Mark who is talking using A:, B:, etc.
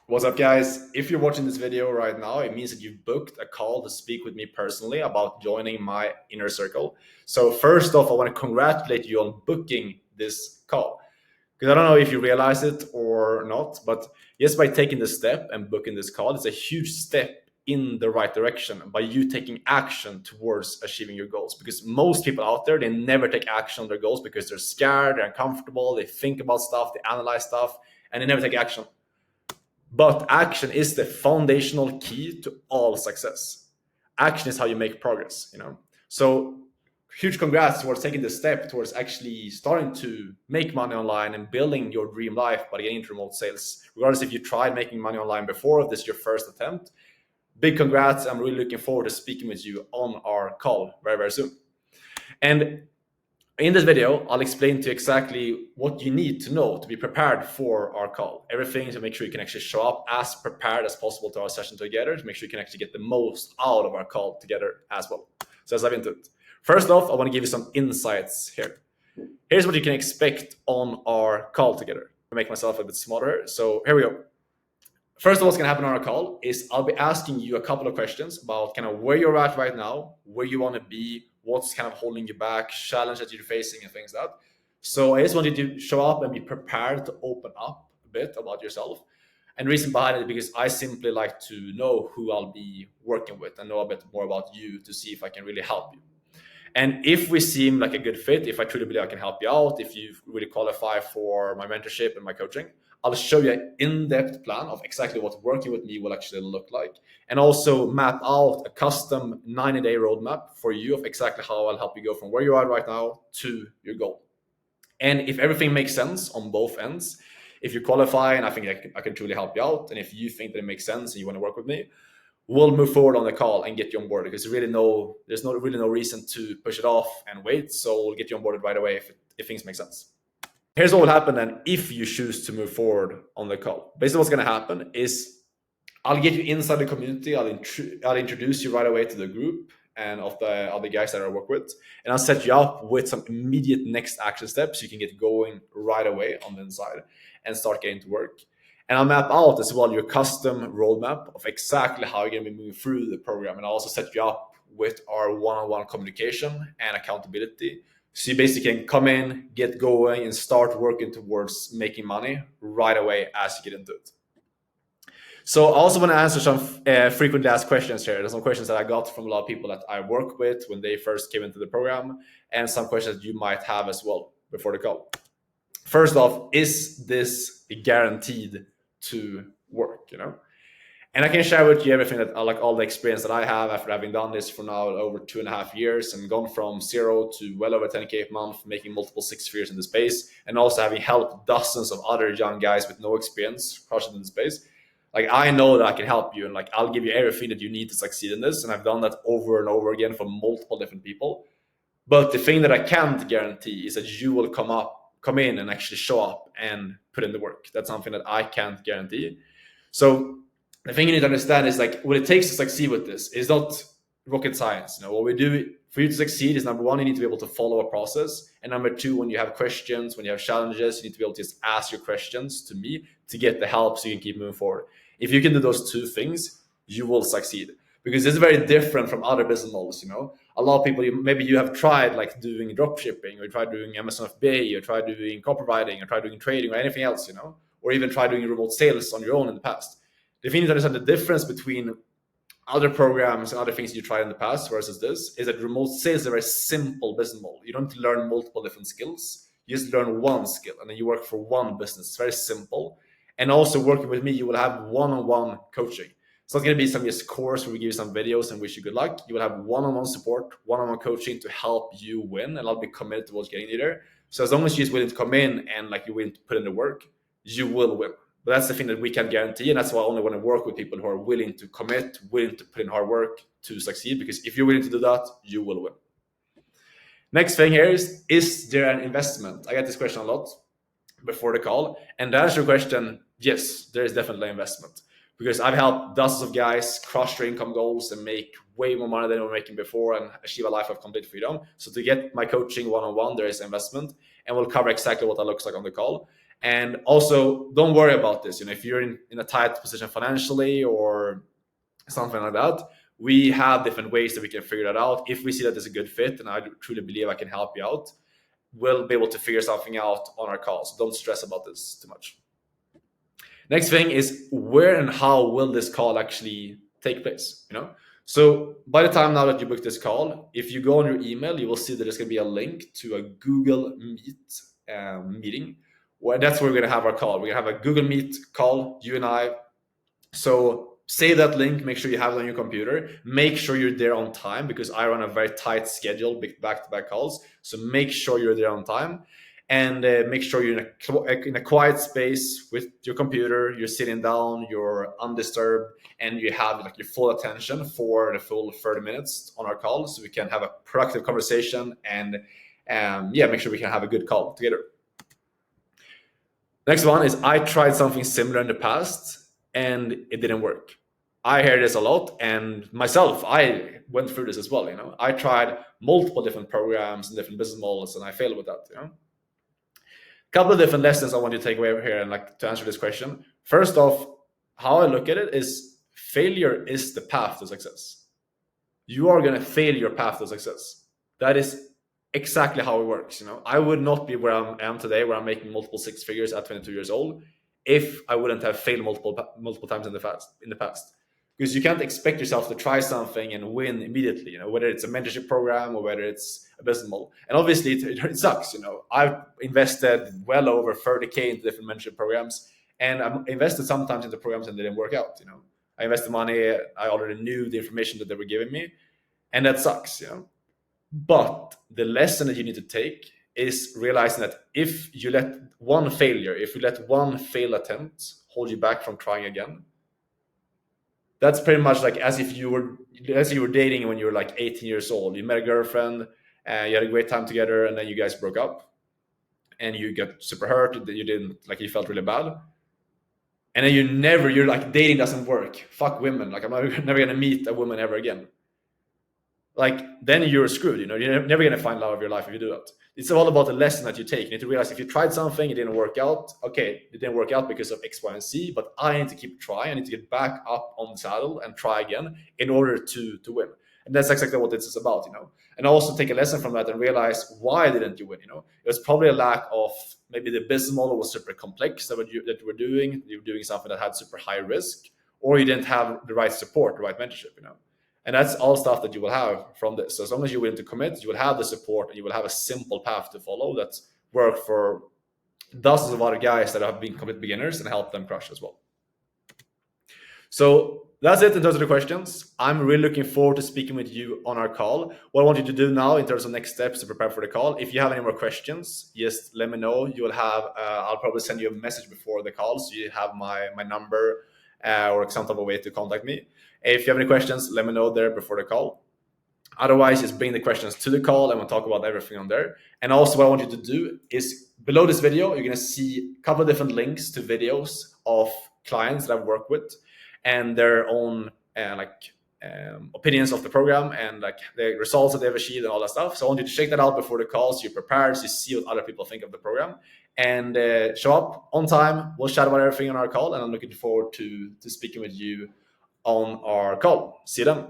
A: What's up, guys? If you're watching this video right now, it means that you've booked a call to speak with me personally about joining my inner circle. So first off, I want to congratulate you on booking this call. Because I don't know if you realize it or not, but just by taking the step and booking this call, it's a huge step in the right direction by you taking action towards achieving your goals. Because most people out there, they never take action on their goals because they're scared, they're uncomfortable, they think about stuff, they analyze stuff, and they never take action. But action is the foundational key to all success. Action is how you make progress. So huge congrats towards taking the step towards actually starting to make money online and building your dream life by getting into remote sales. Regardless if you tried making money online before, if this is your first attempt, big congrats. I'm really looking forward to speaking with you on our call very, very soon. And in this video, I'll explain to you exactly what you need to know to be prepared for our call. Everything to make sure you can actually show up as prepared as possible to our session together, to make sure you can actually get the most out of our call together as well. So let's dive into it. First off, I want to give you some insights here. Here's what you can expect on our call together. I'll make myself a bit smarter. So here we go. First of all, what's going to happen on our call is I'll be asking you a couple of questions about kind of where you're at right now, where you want to be, what's kind of holding you back, challenge that you're facing, and things like that. So I just want you to show up and be prepared to open up a bit about yourself. And the reason behind it is because I simply like to know who I'll be working with and know a bit more about you to see if I can really help you. And if we seem like a good fit, if I truly believe I can help you out, if you really qualify for my mentorship and my coaching, I'll show you an in-depth plan of exactly what working with me will actually look like, and also map out a custom 90-day roadmap for you of exactly how I'll help you go from where you are right now to your goal. And if everything makes sense on both ends, if you qualify and I think I can truly help you out, and if you think that it makes sense and you want to work with me, we'll move forward on the call and get you on board, because there's really no reason to push it off and wait. So we'll get you on board right away if things make sense. Here's what will happen then if you choose to move forward on the call. Basically what's going to happen is I'll get you inside the community. I'll introduce you right away to the group and of the other guys that I work with. And I'll set you up with some immediate next action steps so you can get going right away on the inside and start getting to work. And I'll map out as well your custom roadmap of exactly how you're going to be moving through the program. And I'll also set you up with our one-on-one communication and accountability. So you basically can come in, get going, and start working towards making money right away as you get into it. So I also want to answer some frequently asked questions here. There's some questions that I got from a lot of people that I work with when they first came into the program, and some questions that you might have as well before the call. First off, is this guaranteed to work? And I can share with you everything that all the experience that I have after having done this for now over 2.5 years and gone from 0 to well over 10K a month, making multiple 6 figures in the space, and also having helped dozens of other young guys with no experience crushing in the space. I know that I can help you, and I'll give you everything that you need to succeed in this. And I've done that over and over again for multiple different people. But the thing that I can't guarantee is that you will come in and actually show up and put in the work. That's something that I can't guarantee. So the thing you need to understand is what it takes to succeed with this is not rocket science. What we do for you to succeed is, number one, you need to be able to follow a process. And number two, when you have questions, when you have challenges, you need to be able to just ask your questions to me to get the help so you can keep moving forward. If you can do those two things, you will succeed, because it's very different from other business models. A lot of people, maybe you have tried doing drop shipping, or you tried doing Amazon FBA, or tried doing copywriting, or tried doing trading, or anything else, or even tried doing remote sales on your own in the past. The thing to understand the difference between other programs and other things you tried in the past versus this is that remote sales is a very simple business model. You don't need to learn multiple different skills. You just learn one skill and then you work for one business. It's very simple. And also working with me, you will have one-on-one coaching. It's not going to be some just course where we give you some videos and wish you good luck. You will have one-on-one support, one-on-one coaching to help you win, and I'll be committed towards getting you there. So as long as you're just willing to come in and you're willing to put in the work, you will win. But that's the thing that we can guarantee, and that's why I only want to work with people who are willing to commit, willing to put in hard work to succeed, because if you're willing to do that, you will win. Next thing here is there an investment? I get this question a lot before the call, and to answer your question, yes, there is definitely an investment, because I've helped dozens of guys crush their income goals and make way more money than they were making before and achieve a life of complete freedom. So to get my coaching one-on-one, there is investment, and we'll cover exactly what that looks like on the call. And also, don't worry about this. If you're in a tight position financially or something like that, we have different ways that we can figure that out. If we see that there's a good fit, and I truly believe I can help you out, we'll be able to figure something out on our calls. Don't stress about this too much. Next thing is, where and how will this call actually take place? So by the time now that you book this call, if you go on your email, you will see that there's going to be a link to a Google Meet meeting. That's where we're going to have our call. We're going to have a Google Meet call, you and I. So save that link, make sure you have it on your computer, make sure you're there on time, because I run a very tight schedule, back-to-back calls. So make sure you're there on time, and make sure you're in a quiet space with your computer, you're sitting down, you're undisturbed, and you have your full attention for the full 30 minutes on our call, so we can have a productive conversation and make sure we can have a good call together. Next one is, I tried something similar in the past and it didn't work. I hear this a lot, and myself, I went through this as well. I tried multiple different programs and different business models, and I failed with that. Couple of different lessons I want you to take away here and to answer this question. First off, how I look at it is, failure is the path to success. You are going to fail your path to success. That is exactly how it works. I would not be where I am today, where I'm making multiple six figures at 22 years old, if I wouldn't have failed multiple times in the past. Because you can't expect yourself to try something and win immediately, whether it's a mentorship program or whether it's a business model. And obviously it sucks. I've invested well over 30K into different mentorship programs, and I invested sometimes into programs and they didn't work out. I invested money, I already knew the information that they were giving me, and that sucks. But the lesson that you need to take is realizing that if you let one failed attempt hold you back from trying again, that's pretty much like as if you were dating when you were 18 years old. You met a girlfriend, you had a great time together, and then you guys broke up, and you got super hurt. You felt really bad, and then you're dating doesn't work. Fuck women. I'm never gonna meet a woman ever again. Then you're screwed. You're never gonna find love of your life if you do that. It's all about the lesson that you take. You need to realize, if you tried something, it didn't work out. Okay, it didn't work out because of X, Y, and Z, but I need to keep trying. I need to get back up on the saddle and try again in order to win. And that's exactly what this is about, And also take a lesson from that and realize, why didn't you win? It was probably a lack of, maybe the business model was super complex that you were doing. You were doing something that had super high risk, or you didn't have the right support, the right mentorship, And that's all stuff that you will have from this. So as long as you're willing to commit, you will have the support, and you will have a simple path to follow that's worked for dozens of other guys that have been complete beginners and help them crush as well. So that's it in terms of the questions. I'm really looking forward to speaking with you on our call. What I want you to do now in terms of next steps to prepare for the call, if you have any more questions, just let me know. You will have, I'll probably send you a message before the call, so you have my number or some type of way to contact me. If you have any questions, let me know there before the call. Otherwise, just bring the questions to the call and we'll talk about everything on there. And also what I want you to do is, below this video, you're going to see a couple of different links to videos of clients that I've worked with and their own opinions of the program and the results that they've achieved and all that stuff. So I want you to check that out before the call, so you're prepared, so you see what other people think of the program, and show up on time. We'll chat about everything on our call, and I'm looking forward to speaking with you on our call. See you then.